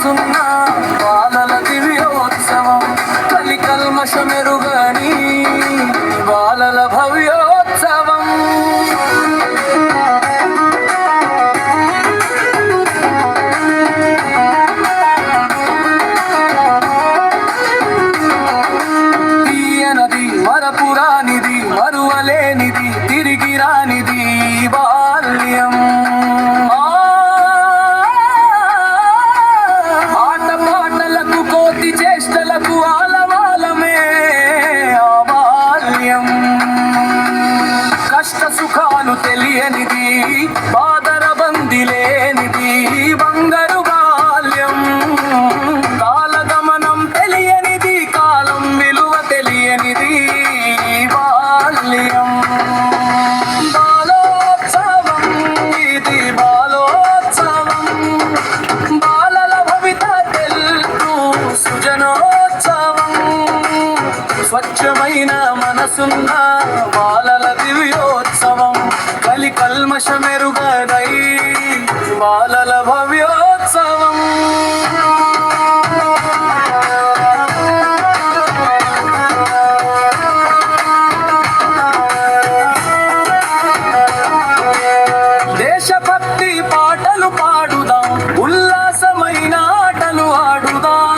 మనసున్న బాలల దివ్యోత్సవం కలికల్మషమెరుగని బాలల భవ్యోత్సవం. తీయనది మరపురానిది మరువలేనిది తిరిగి రానిది బాల్యం. చేష్టలకు ఆలవాలమే ఆ బాల్యం. కష్ట సుఖాలు తెలియనిది బాదర బంది లేనిది బంగారు బాల్యం. కాలగమనం తెలియనిది కాలం విలువ తెలియనిది బాల్యం. బాలోత్సవం ఇది బాలోత్సవం. బాలల భవిత తెలుగు సృజనోత్సవం. స్వచ్ఛమైన మనసున్న బాలల దివ్యోత్సవం కలికల్మషమెరుగదై బాలల భవ్యోత్సవం. దేశభక్తి పాటలు పాడుదాం ఉల్లాసమైన ఆటలు ఆడుదాం.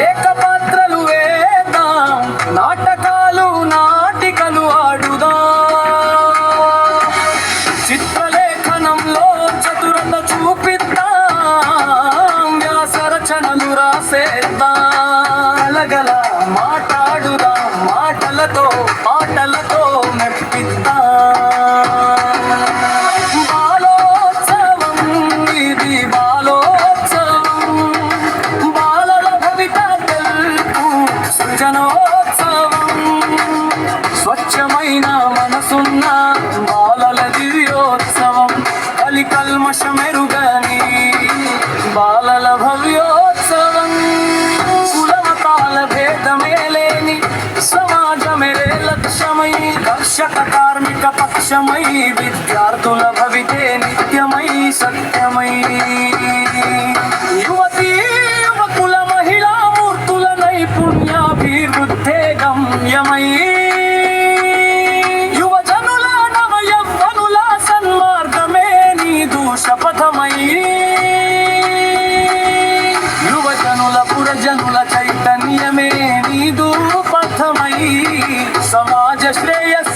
ఏకపాత్రలు వేద్దాం నాటకాలు నాటికలు ఆడుదాం. చిత్రలేఖనంలో చతురత చూపిద్దాం. వ్యాసరచనలు రాసేద్దాం. అలగల మాట్లాడుదాం మాటలతో పాటలతో మెప్పిద్దాం. బాలోత్సవం ఇది బాలోత్సవం. బాలల భవిత తెలుగు సృజనోత్సవం. స్వచ్ఛమైన మనసున్న బాలల దివ్యోత్సవం కలికల్మషమెరుగని బాలల భవ్యోత్సవం. కులమతాల భేదమే లేని సమాజమే లక్ష్యమై కర్షక కార్మిక పక్షమై విద్యార్థుల భవితే నిత్యమై సత్యమై. యువతీ యువకుల మహిళా మూర్తుల నైపుణ్యాభివృద్ధే గమ్యమై. యువజనుల నవయవ్వనుల సన్మార్గమే నీదు శపథమై. యువజనుల పురజనుల చైతన్యమే నీదు పథమై. సమాజ శ్రేయస్